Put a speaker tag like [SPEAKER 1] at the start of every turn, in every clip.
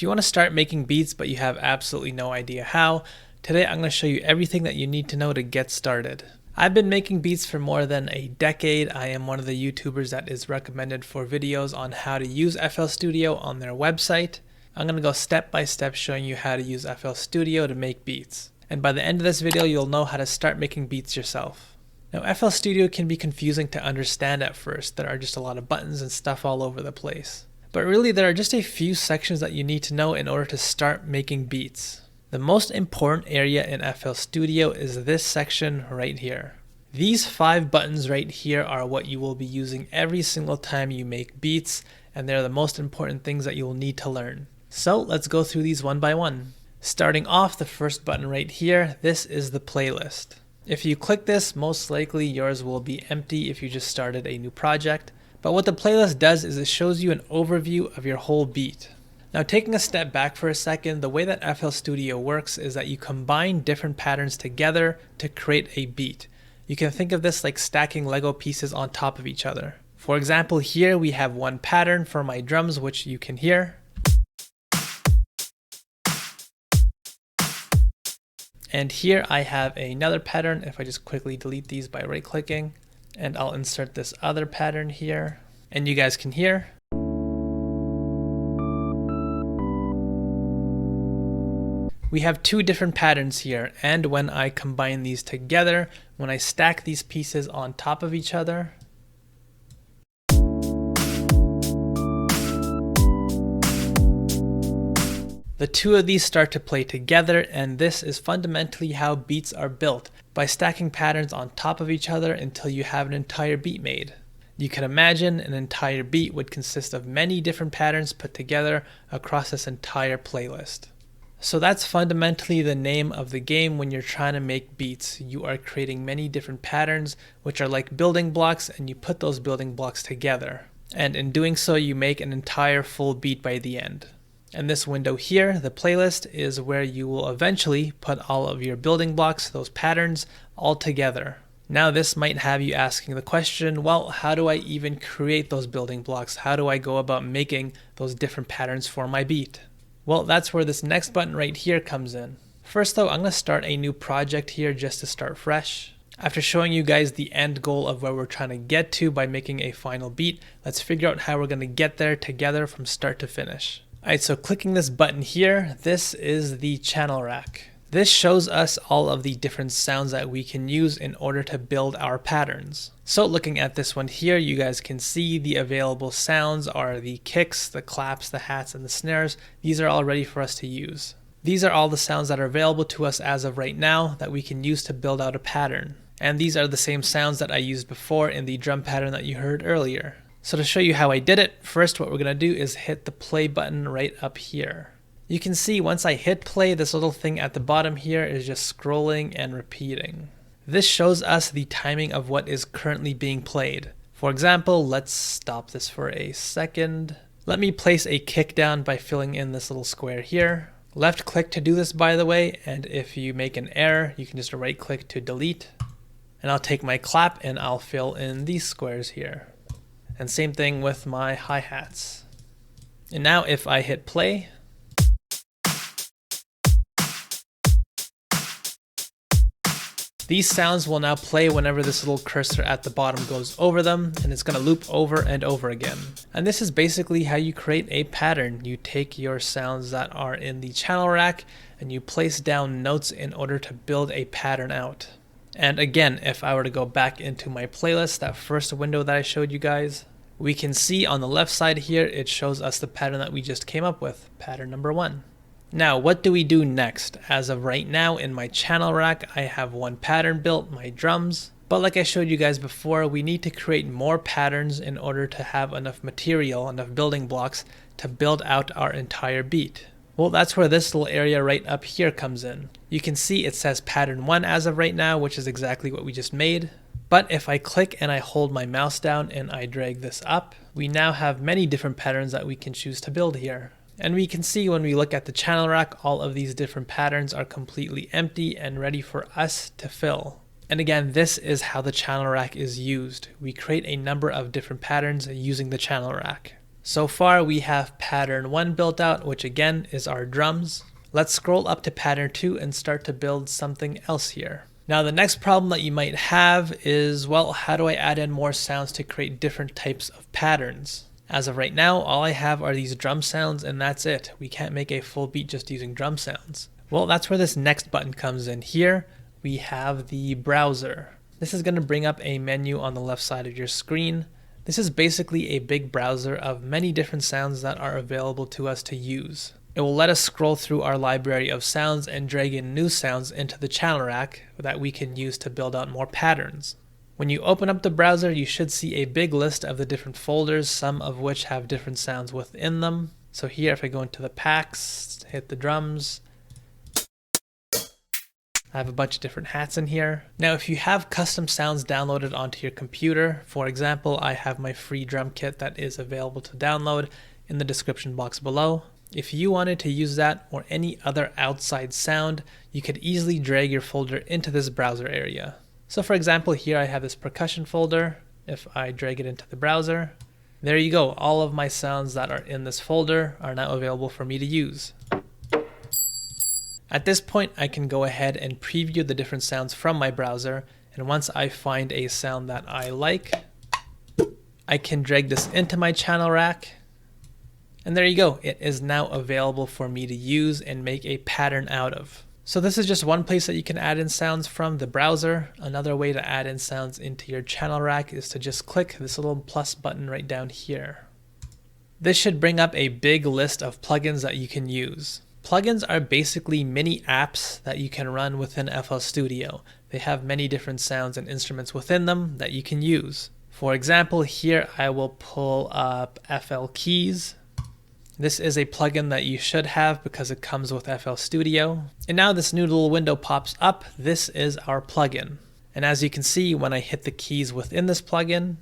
[SPEAKER 1] If you want to start making beats but you have absolutely no idea how, today I'm going to show you everything that you need to know to get started. I've been making beats for more than a decade. I am one of the YouTubers that is recommended for videos on how to use FL Studio on their website. I'm going to go step by step showing you how to use FL Studio to make beats. And by the end of this video, you'll know how to start making beats yourself. Now, FL Studio can be confusing to understand at first. There are just a lot of buttons and stuff all over the place. But really, there are just a few sections that you need to know in order to start making beats. The most important area in FL Studio is this section right here. These 5 buttons right here are what you will be using every single time you make beats, and they're the most important things that you will need to learn. So let's go through these one by one. Starting off, the first button right here, this is the playlist. If you click this, most likely yours will be empty if you just started a new project. But what the playlist does is it shows you an overview of your whole beat. Now, taking a step back for a second, the way that FL Studio works is that you combine different patterns together to create a beat. You can think of this like stacking Lego pieces on top of each other. For example, here we have one pattern for my drums, which you can hear. And here I have another pattern. If I just quickly delete these by right-clicking, and I'll insert this other pattern here, and you guys can hear. We have 2 different patterns here, and when I combine these together, when I stack these pieces on top of each other, the 2 of these start to play together, and this is fundamentally how beats are built, by stacking patterns on top of each other until you have an entire beat made. You can imagine an entire beat would consist of many different patterns put together across this entire playlist. So that's fundamentally the name of the game when you're trying to make beats. You are creating many different patterns, which are like building blocks, and you put those building blocks together. And in doing so, you make an entire full beat by the end. And this window here, the playlist, is where you will eventually put all of your building blocks, those patterns, all together. Now this might have you asking the question, well, how do I even create those building blocks? How do I go about making those different patterns for my beat? Well, that's where this next button right here comes in. First though, I'm going to start a new project here just to start fresh. After showing you guys the end goal of where we're trying to get to by making a final beat, let's figure out how we're going to get there together from start to finish. Alright, so clicking this button here, this is the channel rack. This shows us all of the different sounds that we can use in order to build our patterns. So looking at this one here, you guys can see the available sounds are the kicks, the claps, the hats, and the snares. These are all ready for us to use. These are all the sounds that are available to us as of right now that we can use to build out a pattern. And these are the same sounds that I used before in the drum pattern that you heard earlier. So to show you how I did it, first what we're going to do is hit the play button right up here. You can see once I hit play, this little thing at the bottom here is just scrolling and repeating. This shows us the timing of what is currently being played. For example, let's stop this for a second. Let me place a kick down by filling in this little square here. Left click to do this, by the way, and if you make an error, you can just right click to delete. And I'll take my clap and I'll fill in these squares here. And same thing with my hi-hats. And now if I hit play, these sounds will now play whenever this little cursor at the bottom goes over them, and it's going to loop over and over again. And this is basically how you create a pattern. You take your sounds that are in the channel rack and you place down notes in order to build a pattern out. And again, if I were to go back into my playlist, that first window that I showed you guys, we can see on the left side here, it shows us the pattern that we just came up with, pattern number 1. Now, what do we do next? As of right now in my channel rack, I have one pattern built, my drums. But like I showed you guys before, we need to create more patterns in order to have enough material, enough building blocks to build out our entire beat. Well, that's where this little area right up here comes in. You can see it says pattern 1 as of right now, which is exactly what we just made. But if I click and I hold my mouse down and I drag this up, we now have many different patterns that we can choose to build here. And we can see when we look at the channel rack, all of these different patterns are completely empty and ready for us to fill. And again, this is how the channel rack is used. We create a number of different patterns using the channel rack. So far we have pattern 1 built out, which again is our drums. Let's scroll up to pattern 2 and start to build something else here. Now the next problem that you might have is, well, how do I add in more sounds to create different types of patterns? As of right now, all I have are these drum sounds and that's it. We can't make a full beat just using drum sounds. Well, that's where this next button comes in. Here we have the browser. This is going to bring up a menu on the left side of your screen. This is basically a big browser of many different sounds that are available to us to use. It will let us scroll through our library of sounds and drag in new sounds into the channel rack that we can use to build out more patterns. When you open up the browser, you should see a big list of the different folders, some of which have different sounds within them. So here, if I go into the packs, hit the drums, I have a bunch of different hats in here. Now, if you have custom sounds downloaded onto your computer, for example, I have my free drum kit that is available to download in the description box below. If you wanted to use that or any other outside sound, you could easily drag your folder into this browser area. So for example, here I have this percussion folder. If I drag it into the browser, there you go. All of my sounds that are in this folder are now available for me to use. At this point, I can go ahead and preview the different sounds from my browser, and once I find a sound that I like, I can drag this into my channel rack, and there you go. It is now available for me to use and make a pattern out of. So this is just one place that you can add in sounds from the browser. Another way to add in sounds into your channel rack is to just click this little plus button right down here. This should bring up a big list of plugins that you can use. Plugins are basically mini apps that you can run within FL Studio. They have many different sounds and instruments within them that you can use. For example, here I will pull up FL Keys. This is a plugin that you should have because it comes with FL Studio. And now this new little window pops up. This is our plugin. And as you can see, when I hit the keys within this plugin,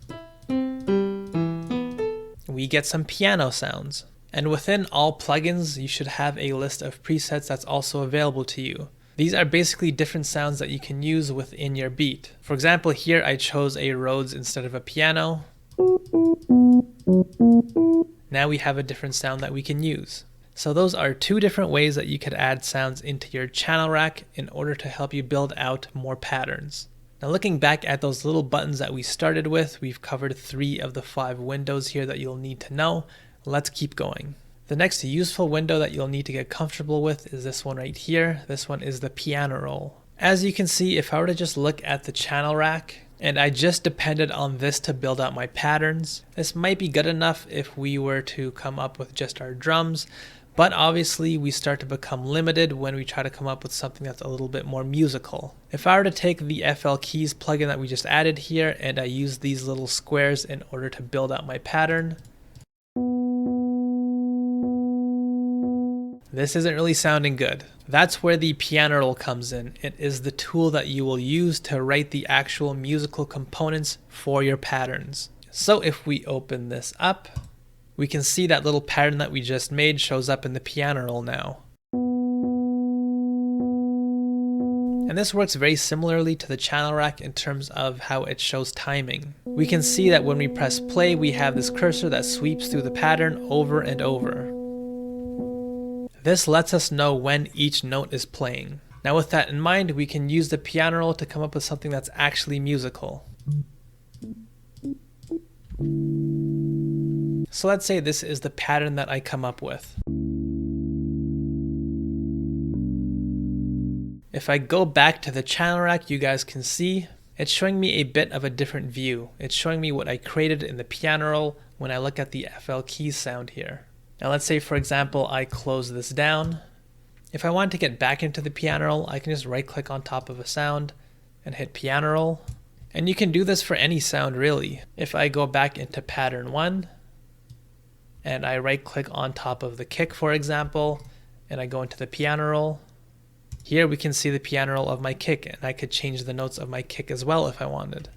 [SPEAKER 1] we get some piano sounds. And within all plugins, you should have a list of presets that's also available to you. These are basically different sounds that you can use within your beat. For example, here I chose a Rhodes instead of a piano. Now we have a different sound that we can use. So those are two different ways that you could add sounds into your channel rack in order to help you build out more patterns. Now looking back at those little buttons that we started with, we've covered 3 of the 5 windows here that you'll need to know. Let's keep going. The next useful window that you'll need to get comfortable with is this one right here. This one is the piano roll. As you can see, if I were to just look at the channel rack and I just depended on this to build out my patterns, this might be good enough if we were to come up with just our drums, but obviously we start to become limited when we try to come up with something that's a little bit more musical. If I were to take the FL Keys plugin that we just added here and I use these little squares in order to build out my pattern, this isn't really sounding good. That's where the piano roll comes in. It is the tool that you will use to write the actual musical components for your patterns. So if we open this up, we can see that little pattern that we just made shows up in the piano roll now. And this works very similarly to the channel rack in terms of how it shows timing. We can see that when we press play, we have this cursor that sweeps through the pattern over and over. This lets us know when each note is playing. Now with that in mind, we can use the piano roll to come up with something that's actually musical. So let's say this is the pattern that I come up with. If I go back to the channel rack, you guys can see it's showing me a bit of a different view. It's showing me what I created in the piano roll when I look at the FL Keys sound here. Now let's say, for example, I close this down. If I want to get back into the piano roll, I can just right click on top of a sound and hit piano roll. And you can do this for any sound really. If I go back into pattern 1 and I right click on top of the kick, for example, and I go into the piano roll, here we can see the piano roll of my kick, and I could change the notes of my kick as well if I wanted.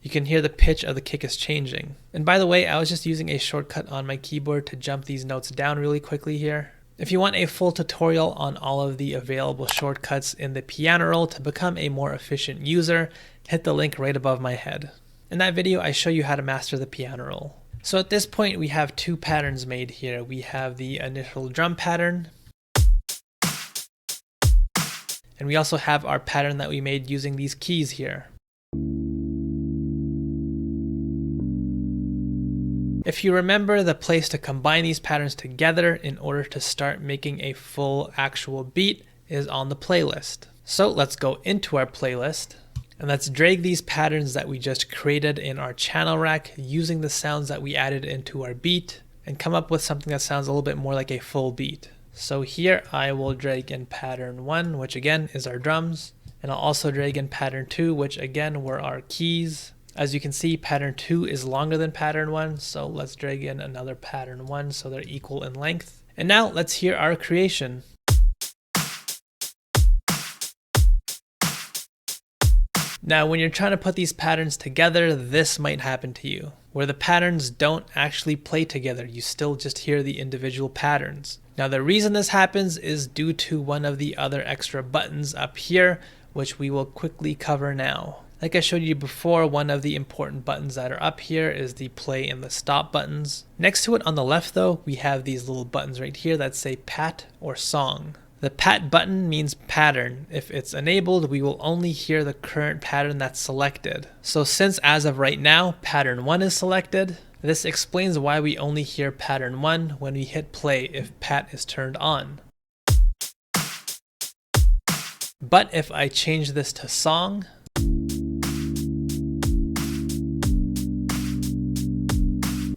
[SPEAKER 1] You can hear the pitch of the kick is changing. And by the way, I was just using a shortcut on my keyboard to jump these notes down really quickly here. If you want a full tutorial on all of the available shortcuts in the piano roll to become a more efficient user, hit the link right above my head. In that video, I show you how to master the piano roll. So at this point, we have two patterns made here. We have the initial drum pattern, and we also have our pattern that we made using these keys here. If you remember, the place to combine these patterns together in order to start making a full actual beat is on the playlist. So let's go into our playlist and let's drag these patterns that we just created in our channel rack using the sounds that we added into our beat and come up with something that sounds a little bit more like a full beat. So here I will drag in pattern 1, which again is our drums, and I'll also drag in pattern 2, which again were our keys. As you can see, pattern 2 is longer than pattern 1, so let's drag in another pattern 1 so they're equal in length. And now let's hear our creation. Now when you're trying to put these patterns together, this might happen to you, where the patterns don't actually play together. You still just hear the individual patterns. Now the reason this happens is due to one of the other extra buttons up here, which we will quickly cover now. Like I showed you before, one of the important buttons that are up here is the play and the stop buttons. Next to it on the left though, we have these little buttons right here that say pat or song. The pat button means pattern. If it's enabled, we will only hear the current pattern that's selected. So since as of right now, pattern 1 is selected, this explains why we only hear pattern 1 when we hit play if pat is turned on. But if I change this to song,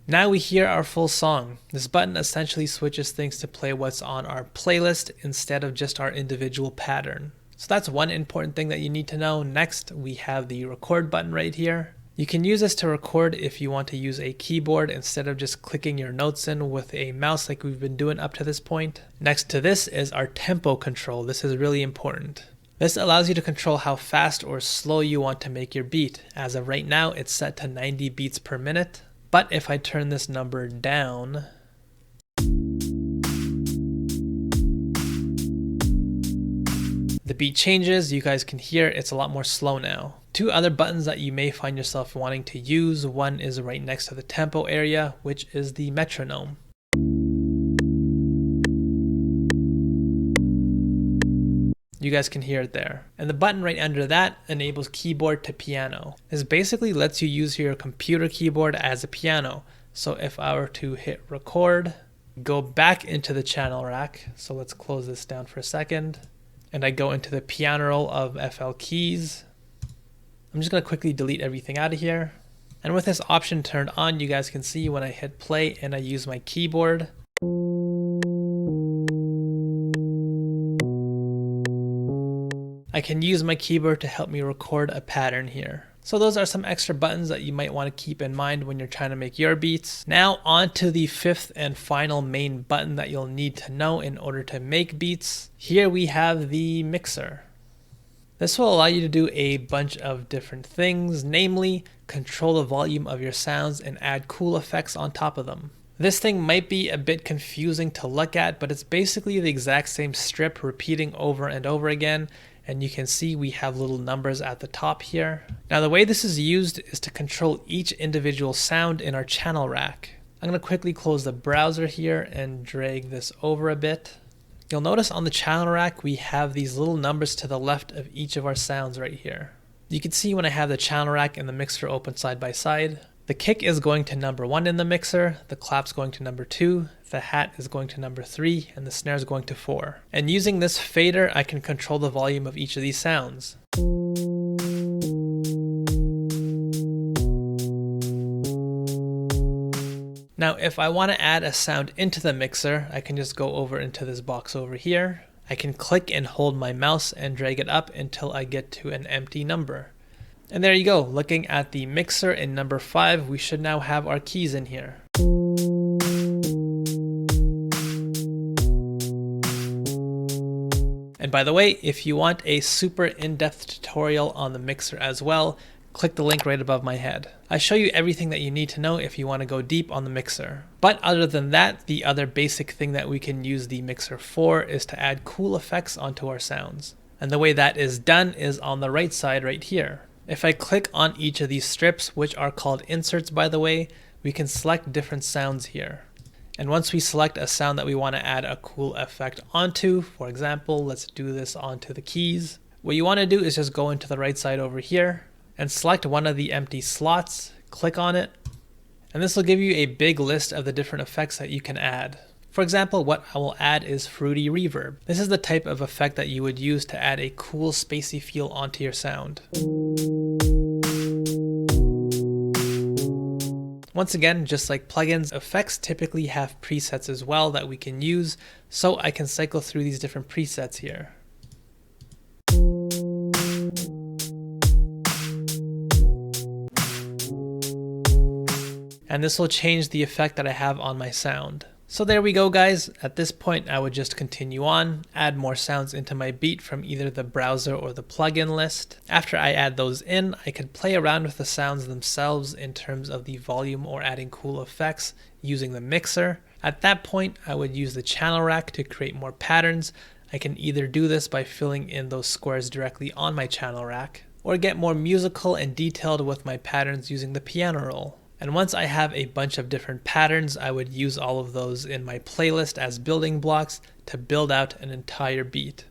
[SPEAKER 1] now we hear our full song. This button essentially switches things to play what's on our playlist instead of just our individual pattern. So that's one important thing that you need to know. Next, we have the record button right here. You can use this to record if you want to use a keyboard instead of just clicking your notes in with a mouse like we've been doing up to this point. Next to this is our tempo control. This is really important. This allows you to control how fast or slow you want to make your beat. As of right now, it's set to 90 beats per minute. But if I turn this number down, the beat changes. You guys can hear it's a lot more slow now. Two other buttons that you may find yourself wanting to use. One is right next to the tempo area, which is the metronome. You guys can hear it there. And the button right under that enables keyboard to piano. This basically lets you use your computer keyboard as a piano. So if I were to hit record, go back into the channel rack. So let's close this down for a second. And I go into the piano roll of FL keys. I'm just gonna quickly delete everything out of here. And with this option turned on, you guys can see when I hit play and I use my keyboard, I can use my keyboard to help me record a pattern here. So those are some extra buttons that you might want to keep in mind when you're trying to make your beats. Now on to the fifth and final main button that you'll need to know in order to make beats. Here we have the mixer. This will allow you to do a bunch of different things, namely control the volume of your sounds and add cool effects on top of them. This thing might be a bit confusing to look at, but it's basically the exact same strip repeating over and over again. And you can see we have little numbers at the top here. Now the way this is used is to control each individual sound in our channel rack. I'm gonna quickly close the browser here and drag this over a bit. You'll notice on the channel rack we have these little numbers to the left of each of our sounds right here. You can see when I have the channel rack and the mixer open side by side. The kick is going to number 1 in the mixer, the clap's going to number 2, the hat is going to number 3, and the snare is going to 4. And using this fader, I can control the volume of each of these sounds. Now, if I want to add a sound into the mixer, I can just go over into this box over here. I can click and hold my mouse and drag it up until I get to an empty number. And there you go. Looking at the mixer in number 5, we should now have our keys in here. And by the way, if you want a super in-depth tutorial on the mixer as well, click the link right above my head. I show you everything that you need to know if you want to go deep on the mixer. But other than that, the other basic thing that we can use the mixer for is to add cool effects onto our sounds. And the way that is done is on the right side right here. If I click on each of these strips, which are called inserts by the way, we can select different sounds here. And once we select a sound that we want to add a cool effect onto, for example, let's do this onto the keys. What you want to do is just go into the right side over here and select one of the empty slots, click on it, and this will give you a big list of the different effects that you can add. For example, what I will add is fruity reverb. This is the type of effect that you would use to add a cool spacey feel onto your sound. Once again, just like plugins, effects typically have presets as well that we can use, so I can cycle through these different presets here. And this will change the effect that I have on my sound. So there we go guys. At this point I would just continue on, add more sounds into my beat from either the browser or the plugin list. After I add those in, I could play around with the sounds themselves in terms of the volume or adding cool effects using the mixer. At that point I would use the channel rack to create more patterns. I can either do this by filling in those squares directly on my channel rack, or get more musical and detailed with my patterns using the piano roll. And once I have a bunch of different patterns, I would use all of those in my playlist as building blocks to build out an entire beat.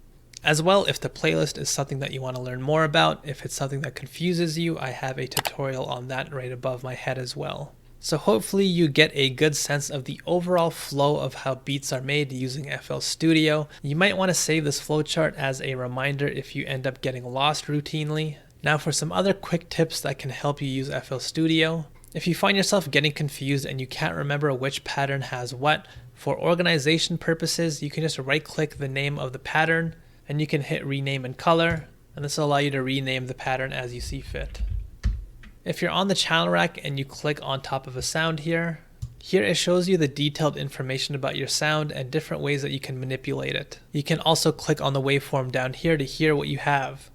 [SPEAKER 1] As well, if the playlist is something that you want to learn more about, if it's something that confuses you, I have a tutorial on that right above my head as well. So hopefully you get a good sense of the overall flow of how beats are made using FL Studio. You might want to save this flowchart as a reminder if you end up getting lost routinely. Now for some other quick tips that can help you use FL Studio. If you find yourself getting confused and you can't remember which pattern has what, for organization purposes, you can just right-click the name of the pattern and you can hit rename and color, and this will allow you to rename the pattern as you see fit. If you're on the channel rack and you click on top of a sound here it shows you the detailed information about your sound and different ways that you can manipulate it. You can also click on the waveform down here to hear what you have.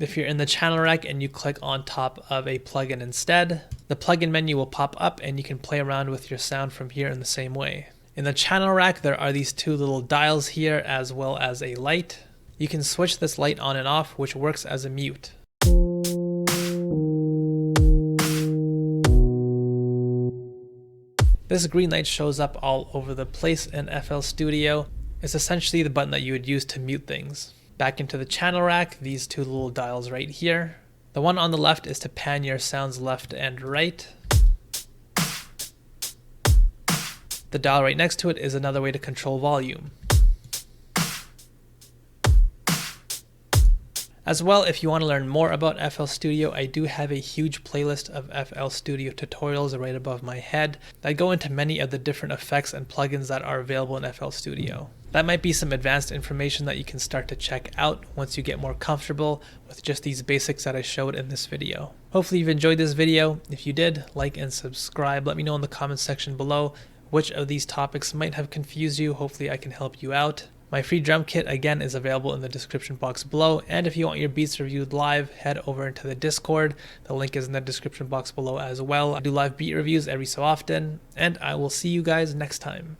[SPEAKER 1] If you're in the channel rack and you click on top of a plugin instead, the plugin menu will pop up and you can play around with your sound from here in the same way. In the channel rack, there are these two little dials here as well as a light. You can switch this light on and off, which works as a mute. This green light shows up all over the place in FL Studio. It's essentially the button that you would use to mute things. Back into the channel rack, these two little dials right here. The one on the left is to pan your sounds left and right. The dial right next to it is another way to control volume. As well, if you want to learn more about FL Studio, I do have a huge playlist of FL Studio tutorials right above my head that go into many of the different effects and plugins that are available in FL Studio. That might be some advanced information that you can start to check out once you get more comfortable with just these basics that I showed in this video. Hopefully you've enjoyed this video. If you did, like and subscribe. Let me know in the comments section below which of these topics might have confused you. Hopefully I can help you out. My free drum kit again is available in the description box below, and if you want your beats reviewed live, head over into the Discord. The link is in the description box below as well. I do live beat reviews every so often, and I will see you guys next time.